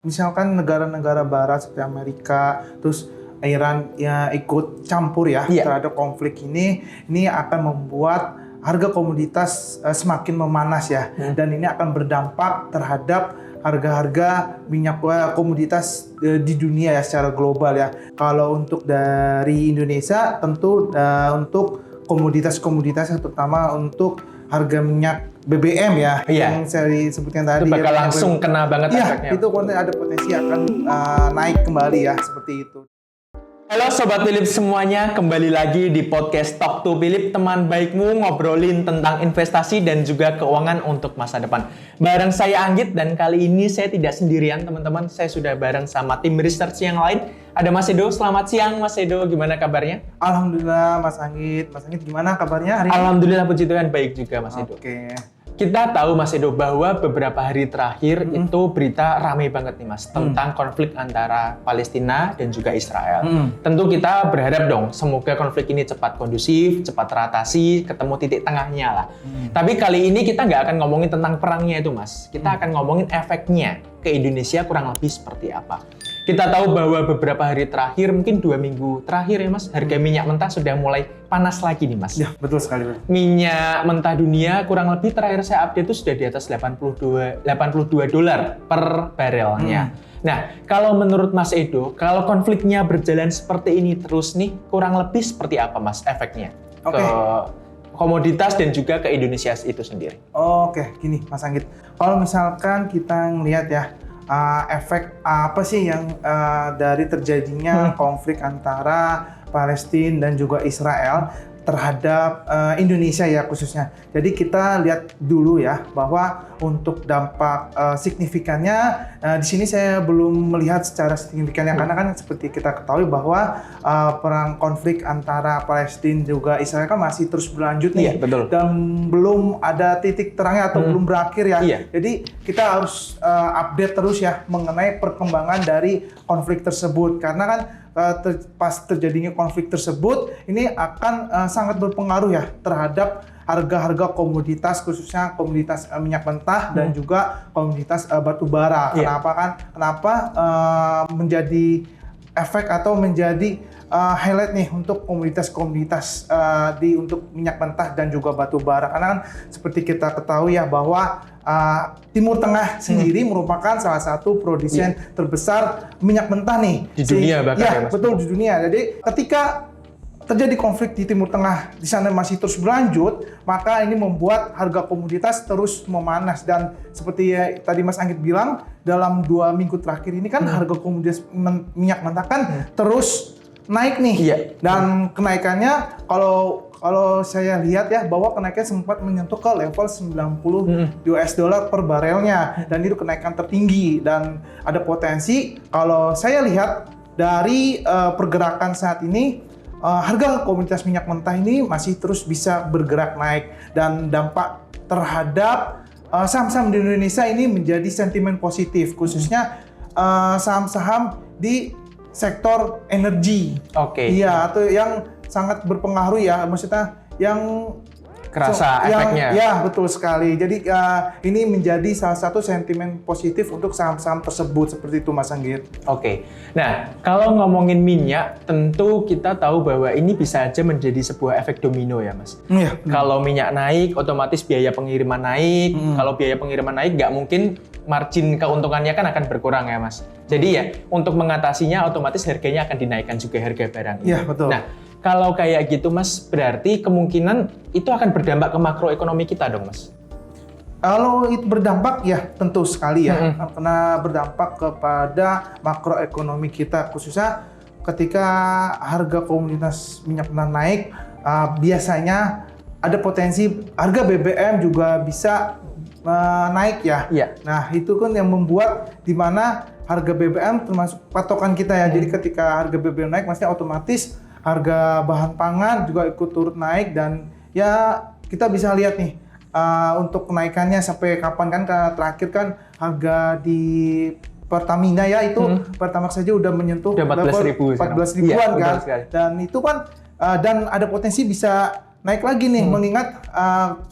misalkan negara-negara barat seperti Amerika, terus Iran ya ikut campur ya terhadap konflik ini akan membuat harga komoditas semakin memanas ya, dan ini akan berdampak terhadap harga-harga minyak komoditas di dunia ya secara global ya. Kalau untuk dari Indonesia tentu untuk komoditas-komoditas terutama untuk harga minyak BBM ya yang saya sebutkan tadi. Itu bakal langsung kena banget efeknya. Itu ada potensi akan naik kembali ya seperti itu. Halo Sobat Philip semuanya, kembali lagi di podcast Talk to Philip, teman baikmu ngobrolin tentang investasi dan juga keuangan untuk masa depan. Bareng saya Anggit, dan kali ini saya tidak sendirian teman-teman, saya sudah bareng sama tim research yang lain. Ada Mas Edo. Selamat siang Mas Edo, gimana kabarnya? Alhamdulillah Mas Anggit gimana kabarnya hari ini? Alhamdulillah puji Tuhan baik juga Mas Edo. Kita tahu Mas Edo bahwa beberapa hari terakhir itu berita ramai banget nih Mas tentang konflik antara Palestina dan juga Israel. Tentu kita berharap dong semoga konflik ini cepat kondusif, cepat teratasi, ketemu titik tengahnya lah. Tapi kali ini kita nggak akan ngomongin tentang perangnya itu Mas. Kita akan ngomongin efeknya ke Indonesia kurang lebih seperti apa. Kita tahu bahwa beberapa hari terakhir, mungkin 2 minggu terakhir ya Mas, harga minyak mentah sudah mulai panas lagi nih Mas. Ya, betul sekali. Minyak mentah dunia kurang lebih terakhir saya update itu sudah di atas $82 per barelnya. Nah, kalau menurut Mas Edo, kalau konfliknya berjalan seperti ini terus nih, kurang lebih seperti apa Mas efeknya ke komoditas dan juga ke Indonesia itu sendiri? Oke, gini Mas Anggit. Kalau misalkan kita ngelihat ya, efek apa sih yang dari terjadinya konflik antara Palestina dan juga Israel terhadap Indonesia ya khususnya. Jadi kita lihat dulu ya bahwa untuk dampak signifikannya di sini saya belum melihat secara signifikannya karena kan seperti kita ketahui bahwa perang konflik antara Palestina juga Israel kan masih terus berlanjut nih. Betul. Dan belum ada titik terangnya atau belum berakhir ya. Jadi kita harus update terus ya mengenai perkembangan dari konflik tersebut karena kan pas terjadinya konflik tersebut ini akan sangat berpengaruh ya terhadap harga-harga komoditas khususnya komoditas minyak mentah dan juga komoditas batu bara. Kenapa menjadi efek atau menjadi highlight nih untuk komoditas-komoditas untuk minyak mentah dan juga batu bara karena kan seperti kita ketahui ya bahwa Timur Tengah sendiri merupakan salah satu produsen terbesar minyak mentah nih di dunia bahkan ya Mas. Betul, di dunia. Jadi ketika terjadi konflik di Timur Tengah di sana masih terus berlanjut, maka ini membuat harga komoditas terus memanas dan seperti ya, tadi Mas Anggit bilang dalam 2 minggu terakhir ini kan harga komoditas minyak mentah kan terus naik nih. Dan kenaikannya kalau saya lihat ya bahwa kenaikan sempat menyentuh ke level $90 per barelnya dan itu kenaikan tertinggi dan ada potensi kalau saya lihat dari pergerakan saat ini harga komoditas minyak mentah ini masih terus bisa bergerak naik dan dampak terhadap saham-saham di Indonesia ini menjadi sentimen positif khususnya saham-saham di sektor energi. Iya, atau yang sangat berpengaruh ya, maksudnya yang kerasa efeknya. Ya, betul sekali. Jadi ini menjadi salah satu sentimen positif untuk saham-saham tersebut seperti itu Mas Anggit. Nah, kalau ngomongin minyak, tentu kita tahu bahwa ini bisa aja menjadi sebuah efek domino ya Mas. Kalau minyak naik, otomatis biaya pengiriman naik. Kalau biaya pengiriman naik, nggak mungkin margin keuntungannya kan akan berkurang ya Mas. Jadi ya, untuk mengatasinya otomatis harganya akan dinaikkan juga harga barang. Iya, betul. Nah, kalau kayak gitu Mas, berarti kemungkinan itu akan berdampak ke makroekonomi kita dong Mas? Kalau itu berdampak ya tentu sekali ya, karena berdampak kepada makroekonomi kita khususnya ketika harga komoditas minyak mentah naik, biasanya ada potensi harga BBM juga bisa naik ya. Nah itu kan yang membuat di mana harga BBM termasuk patokan kita ya. Jadi ketika harga BBM naik, maksudnya otomatis harga bahan pangan juga ikut turut naik dan ya kita bisa lihat nih untuk kenaikannya sampai kapan kan terakhir kan harga di Pertamina ya itu Pertamax saja udah menyentuh 14.000-an kan dan itu kan dan ada potensi bisa naik lagi nih mengingat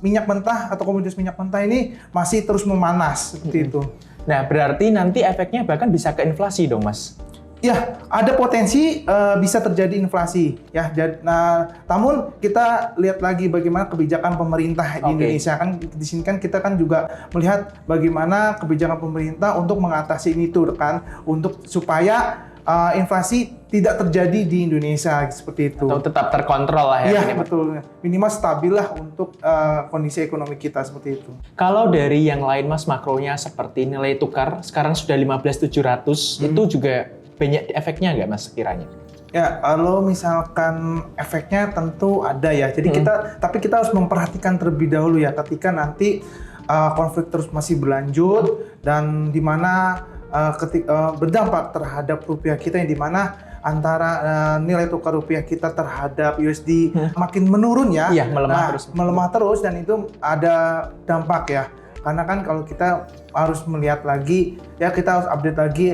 minyak mentah atau komoditas minyak mentah ini masih terus memanas seperti itu. Nah, berarti nanti efeknya bahkan bisa ke inflasi dong, Mas? Ya, ada potensi bisa terjadi inflasi. Ya, namun kita lihat lagi bagaimana kebijakan pemerintah di Indonesia. Kan di sini kan kita kan juga melihat bagaimana kebijakan pemerintah untuk mengatasi ini tuh kan, untuk supaya inflasi tidak terjadi di Indonesia seperti itu. Atau tetap terkontrol lah ya. Iya, betul. Minimal stabil lah untuk kondisi ekonomi kita seperti itu. Kalau dari yang lain Mas, makronya seperti nilai tukar sekarang sudah 15.700, itu juga banyak efeknya nggak Mas sekiranya? Ya, kalau misalkan efeknya tentu ada ya. Jadi tapi kita harus memperhatikan terlebih dahulu ya ketika nanti konflik terus masih berlanjut dan di mana berdampak terhadap rupiah kita yang di mana antara nilai tukar rupiah kita terhadap USD makin menurun ya. Iya, melemah terus dan itu ada dampak ya. Karena kan kalau kita harus melihat lagi ya, kita harus update lagi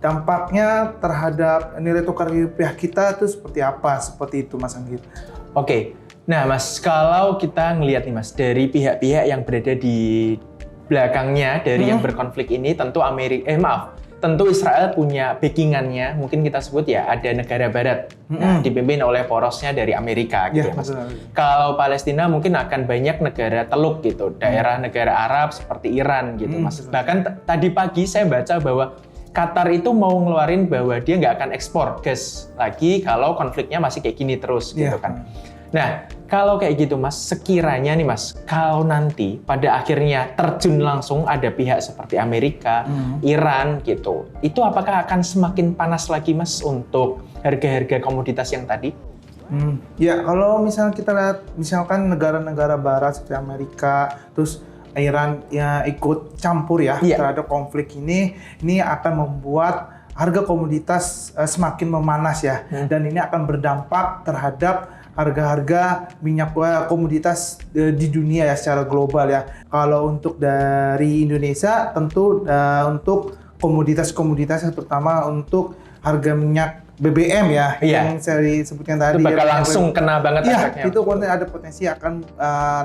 dampaknya terhadap nilai tukar rupiah kita itu seperti apa, seperti itu Mas Anggit. Oke, nah Mas, kalau kita ngelihat nih Mas, dari pihak-pihak yang berada di belakangnya dari yang berkonflik ini, tentu tentu Israel punya backingannya, mungkin kita sebut ya ada negara barat, dipimpin oleh porosnya dari Amerika gitu ya Mas. Kalau Palestina mungkin akan banyak negara teluk gitu, daerah negara Arab seperti Iran gitu Mas. Bahkan tadi pagi saya baca bahwa Qatar itu mau ngeluarin bahwa dia nggak akan ekspor gas lagi kalau konfliknya masih kayak gini terus gitu kan. Nah, kalau kayak gitu Mas, sekiranya nih Mas, kalau nanti pada akhirnya terjun langsung ada pihak seperti Amerika, Iran gitu, itu apakah akan semakin panas lagi Mas untuk harga-harga komoditas yang tadi? Ya, kalau misalnya kita lihat misalkan negara-negara barat seperti Amerika, terus Iran ya ikut campur ya terhadap konflik ini akan membuat harga komoditas semakin memanas ya, dan ini akan berdampak terhadap harga-harga minyak komoditas di dunia ya secara global ya. Kalau untuk dari Indonesia tentu untuk komoditas-komoditas terutama untuk harga minyak BBM ya yang saya sebutkan tadi. Itu bakal langsung kena banget efeknya. Itu ada potensi akan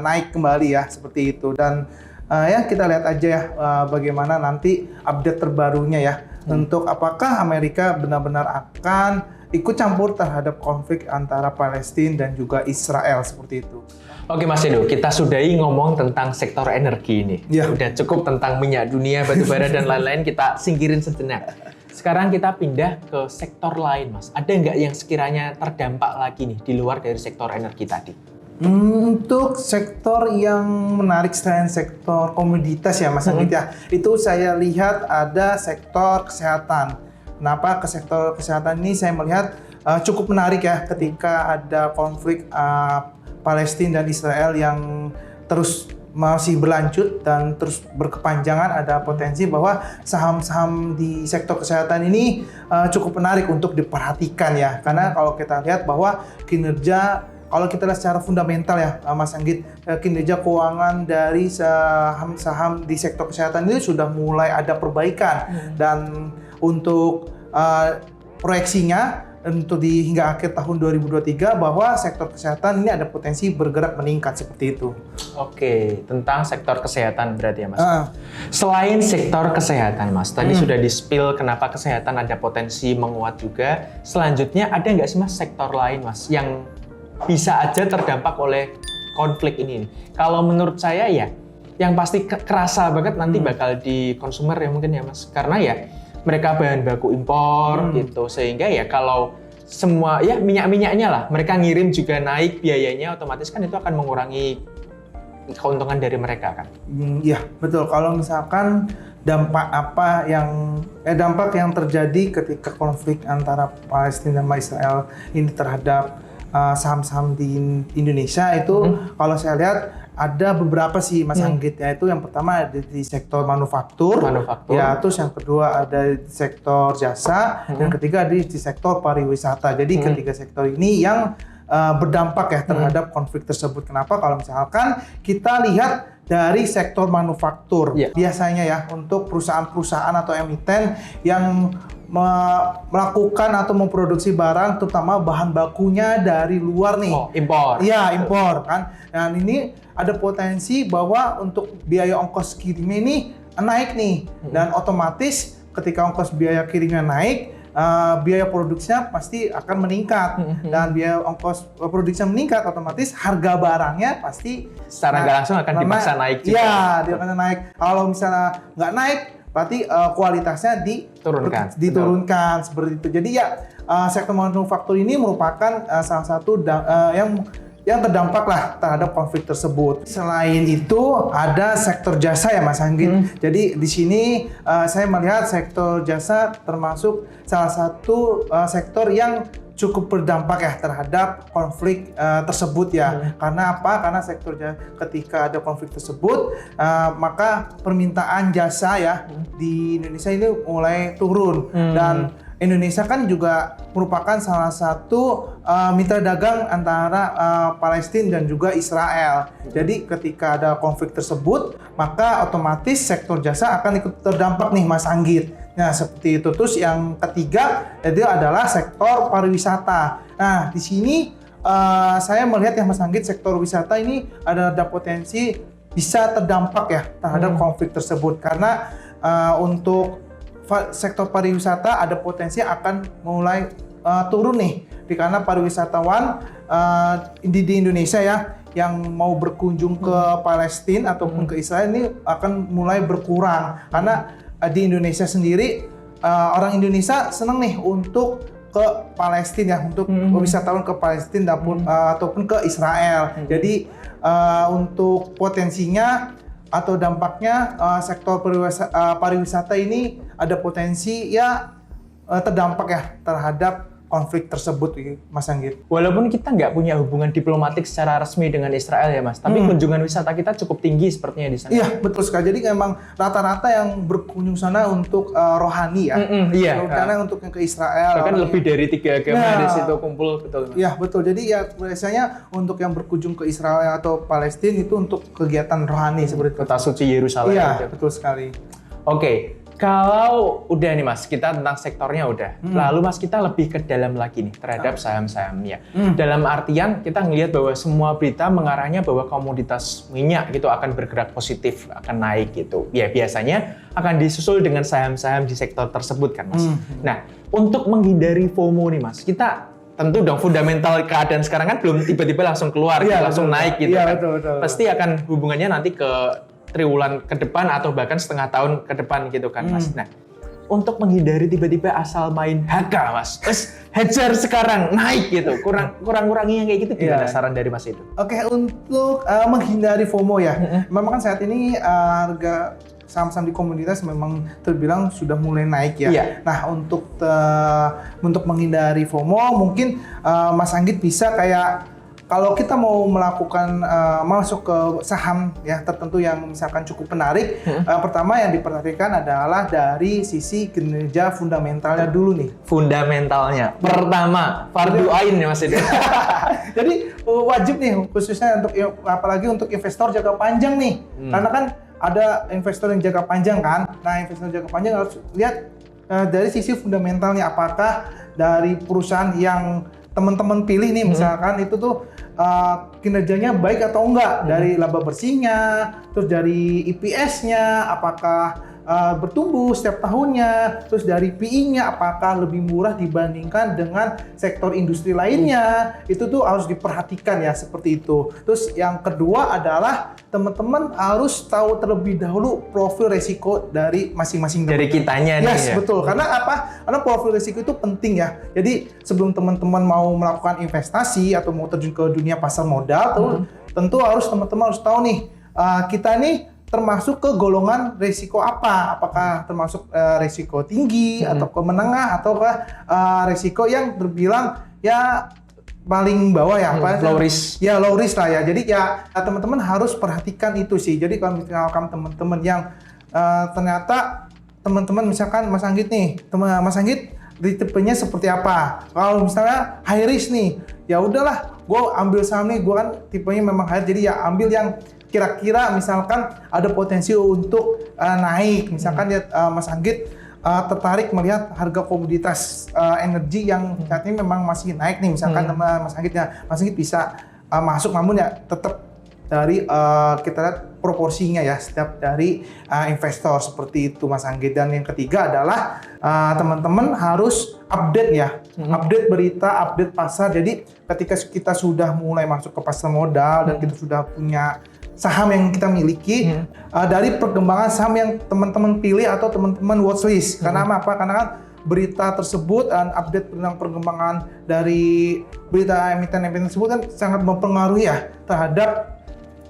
naik kembali ya seperti itu, dan ya kita lihat aja ya bagaimana nanti update terbarunya ya untuk apakah Amerika benar-benar akan ikut campur terhadap konflik antara Palestina dan juga Israel seperti itu. Oke Mas Edo, kita sudahi ngomong tentang sektor energi ini. Udah cukup tentang minyak dunia, batubara dan lain-lain, kita singkirin sejenak. Sekarang kita pindah ke sektor lain Mas. Ada nggak yang sekiranya terdampak lagi nih di luar dari sektor energi tadi? Untuk sektor yang menarik selain sektor komoditas ya Mas Anggit ya, itu saya lihat ada sektor kesehatan. Kenapa ke sektor kesehatan ini saya melihat cukup menarik ya ketika ada konflik Palestina dan Israel yang terus masih berlanjut dan terus berkepanjangan, ada potensi bahwa saham-saham di sektor kesehatan ini cukup menarik untuk diperhatikan ya. Karena kalau kita lihat bahwa kalau kita lihat secara fundamental ya Mas Anggit, kinerja keuangan dari saham-saham di sektor kesehatan ini sudah mulai ada perbaikan, dan untuk proyeksinya untuk hingga akhir tahun 2023 bahwa sektor kesehatan ini ada potensi bergerak meningkat seperti itu. Oke, tentang sektor kesehatan berarti ya Mas. Selain sektor kesehatan Mas, tadi sudah di-spill kenapa kesehatan ada potensi menguat juga. Selanjutnya ada nggak sih Mas sektor lain Mas yang bisa aja terdampak oleh konflik ini? Kalau menurut saya ya, yang pasti kerasa banget nanti bakal di konsumer ya mungkin ya Mas. Karena ya mereka bahan baku impor gitu, sehingga ya kalau semua ya minyak-minyaknya lah mereka ngirim juga naik biayanya, otomatis kan itu akan mengurangi keuntungan dari mereka kan. Iya betul. Kalau misalkan dampak yang terjadi ketika konflik antara Palestina dan Israel ini terhadap saham-saham di Indonesia itu kalau saya lihat ada beberapa sih Mas Anggit, yaitu yang pertama ada di sektor manufaktur. Ya, terus yang kedua ada di sektor jasa, dan ketiga ada di sektor pariwisata. Jadi ketiga sektor ini yang berdampak ya terhadap konflik tersebut. Kenapa? Kalau misalkan kita lihat dari sektor manufaktur, biasanya ya untuk perusahaan-perusahaan atau emiten yang melakukan atau memproduksi barang, terutama bahan bakunya dari luar nih. Impor. Iya, impor kan. Dan ini ada potensi bahwa untuk biaya ongkos kirimnya ini naik nih, dan otomatis ketika ongkos biaya kirimnya naik, biaya produksinya pasti akan meningkat, dan biaya ongkos produksinya meningkat, otomatis harga barangnya pasti secara nggak langsung akan dipaksa naik juga. Iya, dia akan naik. Kalau misalnya nggak naik, berarti kualitasnya diturunkan seperti itu. Jadi ya sektor manufaktur ini merupakan salah satu yang terdampak lah terhadap konflik tersebut. Selain itu ada sektor jasa ya Mas Anggit. Jadi di sini saya melihat sektor jasa termasuk salah satu sektor yang cukup berdampak ya terhadap konflik tersebut ya. Karena apa? Karena sektor jasa ketika ada konflik tersebut, maka permintaan jasa ya di Indonesia ini mulai turun, dan Indonesia kan juga merupakan salah satu mitra dagang antara Palestina dan juga Israel. Jadi ketika ada konflik tersebut, maka otomatis sektor jasa akan ikut terdampak nih Mas Anggit. Nah seperti itu. Terus yang ketiga itu adalah sektor pariwisata. Nah di sini saya melihat ya Mas Anggit, sektor wisata ini ada potensi bisa terdampak ya terhadap konflik tersebut, karena untuk sektor pariwisata ada potensi akan mulai turun nih, karena pariwisatawan di Indonesia ya yang mau berkunjung ke Palestina ataupun ke Israel ini akan mulai berkurang, karena di Indonesia sendiri orang Indonesia senang nih untuk ke Palestina ya, untuk wisatawan ke Palestina ataupun ke Israel. Jadi untuk potensinya atau dampaknya sektor pariwisata ini ada potensi ya terdampak ya terhadap konflik tersebut, Mas Anggit. Walaupun kita nggak punya hubungan diplomatik secara resmi dengan Israel ya Mas, tapi kunjungan wisata kita cukup tinggi sepertinya di sana. Iya, betul sekali. Jadi memang rata-rata yang berkunjung sana untuk rohani ya. Iya. Karena untuk yang ke Israel. Bahkan lebih dari 3 agama di situ kumpul, betul. Iya, betul. Jadi ya biasanya untuk yang berkunjung ke Israel atau Palestina itu untuk kegiatan rohani seperti itu. Kota suci Yerusalem. Iya, betul sekali. Oke. Kalau udah nih Mas, kita tentang sektornya udah. Lalu Mas, kita lebih ke dalam lagi nih terhadap saham-sahamnya. Dalam artian kita ngelihat bahwa semua berita mengarahnya bahwa komoditas minyak gitu akan bergerak positif, akan naik gitu. Ya biasanya akan disusul dengan saham-saham di sektor tersebut kan Mas. Nah, untuk menghindari FOMO nih Mas, kita tentu dong fundamental keadaan sekarang kan belum tiba-tiba langsung keluar, langsung naik gitu kan. Betul. Pasti akan hubungannya nanti ke triwulan ke depan atau bahkan setengah tahun ke depan gitu kan Mas. Nah, untuk menghindari tiba-tiba asal main HK Mas, terus hajar sekarang naik gitu, kurang-kuranginya kayak gitu gimana saran dari Mas itu? Oke, untuk menghindari FOMO ya, memang kan saat ini harga saham-saham di komoditas memang terbilang sudah mulai naik ya. Nah, untuk menghindari FOMO mungkin Mas Anggit bisa kayak kalau kita mau melakukan masuk ke saham ya tertentu yang misalkan cukup menarik, pertama yang diperhatikan adalah dari sisi kinerja fundamentalnya dulu nih. Fundamentalnya. Pertama, fardu ain ya Mas Edo. Jadi wajib nih khususnya untuk apalagi untuk investor jangka panjang nih. Karena kan ada investor yang jangka panjang kan. Nah, investor jangka panjang harus lihat dari sisi fundamentalnya, apakah dari perusahaan yang teman-teman pilih nih misalkan itu tuh kinerjanya baik atau enggak, dari laba bersihnya, terus dari EPS-nya apakah bertumbuh setiap tahunnya, terus dari PI-nya apakah lebih murah dibandingkan dengan sektor industri lainnya. Itu tuh harus diperhatikan ya, seperti itu. Terus yang kedua adalah teman-teman harus tahu terlebih dahulu profil resiko dari masing-masing dari kitanya nih. Yes, betul. Karena apa? Karena profil resiko itu penting ya. Jadi sebelum teman-teman mau melakukan investasi atau mau terjun ke dunia pasar modal, tentu teman-teman harus tahu nih, kita nih termasuk ke golongan risiko apa? Apakah termasuk risiko tinggi atau ke menengah, atau ke risiko yang terbilang ya paling bawah ya, low risk. Ya low risk lah ya. Jadi ya teman-teman harus perhatikan itu sih. Jadi kalau misalkan teman-teman yang ternyata teman-teman misalkan Mas Anggit nih, Mas Anggit di tipenya seperti apa? Kalau misalnya high risk nih, ya udahlah, gue ambil saham nih, gue kan tipenya memang high, jadi ya ambil yang kira-kira misalkan ada potensi untuk naik. Misalkan ya Mas Anggit tertarik melihat harga komoditas energi yang saat ini memang masih naik nih, misalkan Mas Anggit bisa masuk, namun ya tetap dari kita lihat proporsinya ya setiap dari investor seperti itu Mas Anggit. Dan yang ketiga adalah teman-teman harus update ya, update berita, update pasar. Jadi ketika kita sudah mulai masuk ke pasar modal dan kita sudah punya saham yang kita miliki, dari perkembangan saham yang teman-teman pilih atau teman-teman watchlist. Karena apa? Karena kan berita tersebut dan update tentang perkembangan dari berita emiten-emiten tersebut kan sangat mempengaruhi ya terhadap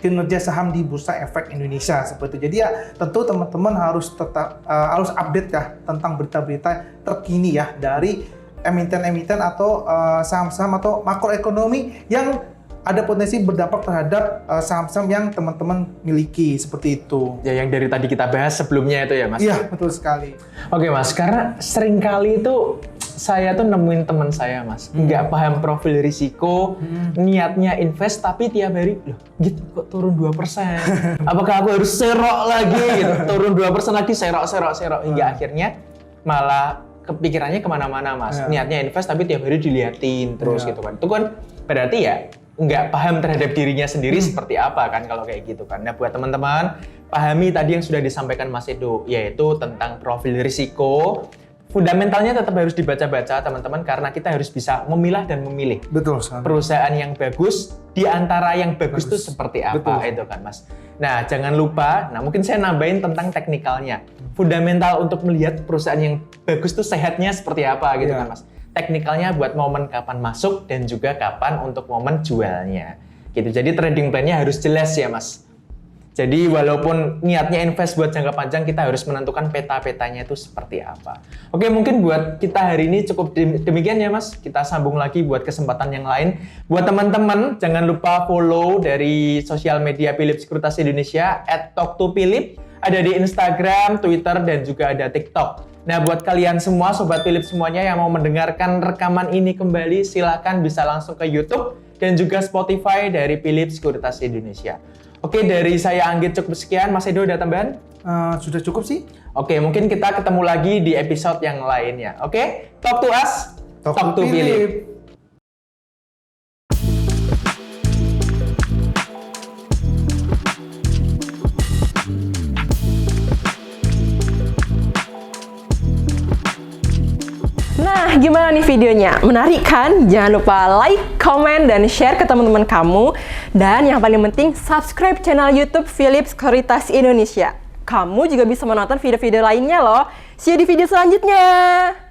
kinerja saham di Bursa Efek Indonesia seperti itu. Jadi ya tentu teman-teman harus tetap harus update ya tentang berita-berita terkini ya dari emiten-emiten atau saham-saham atau makroekonomi yang ada potensi berdampak terhadap saham-saham yang teman-teman miliki seperti itu. Ya, yang dari tadi kita bahas sebelumnya itu ya Mas? Iya, betul sekali. Oke Mas, karena seringkali itu saya tuh nemuin teman saya Mas, nggak paham profil risiko, niatnya invest tapi tiap hari, loh gitu kok turun 2%. Apakah aku harus serok lagi gitu, turun 2% lagi serok, hingga akhirnya malah kepikirannya kemana-mana Mas. Niatnya invest tapi tiap hari diliatin terus gitu kan. Itu kan berarti ya nggak paham terhadap dirinya sendiri seperti apa kan kalau kayak gitu kan. Nah buat teman-teman, pahami tadi yang sudah disampaikan Mas Edo, yaitu tentang profil risiko. Fundamentalnya tetap harus dibaca-baca teman-teman, karena kita harus bisa memilah dan memilih. Betul. Perusahaan yang bagus di antara yang bagus itu seperti apa. Betul. Itu kan Mas. Nah jangan lupa, mungkin saya nambahin tentang teknikalnya. Fundamental untuk melihat perusahaan yang bagus itu sehatnya seperti apa gitu kan Mas. Teknikalnya buat momen kapan masuk dan juga kapan untuk momen jualnya. Gitu. Jadi trading plan-nya harus jelas ya Mas. Jadi walaupun niatnya invest buat jangka panjang, kita harus menentukan peta-petanya itu seperti apa. Oke, mungkin buat kita hari ini cukup demikian ya Mas. Kita sambung lagi buat kesempatan yang lain. Buat teman-teman, jangan lupa follow dari sosial media Philips Sekuritas Indonesia @talk2philip. Ada di Instagram, Twitter, dan juga ada TikTok. Nah, buat kalian semua, Sobat Philips semuanya yang mau mendengarkan rekaman ini kembali, silakan bisa langsung ke YouTube dan juga Spotify dari Philips Sekuritas Indonesia. Oke, dari saya Anggit cukup sekian. Mas Edo ada tambahan? Sudah cukup sih. Oke, mungkin kita ketemu lagi di episode yang lainnya. Oke, talk to us, talk to Philip. Nah, gimana nih videonya? Menarik kan? Jangan lupa like, comment, dan share ke teman-teman kamu. Dan yang paling penting, subscribe channel YouTube Philips Sekuritas Indonesia. Kamu juga bisa menonton video-video lainnya loh. See you di video selanjutnya!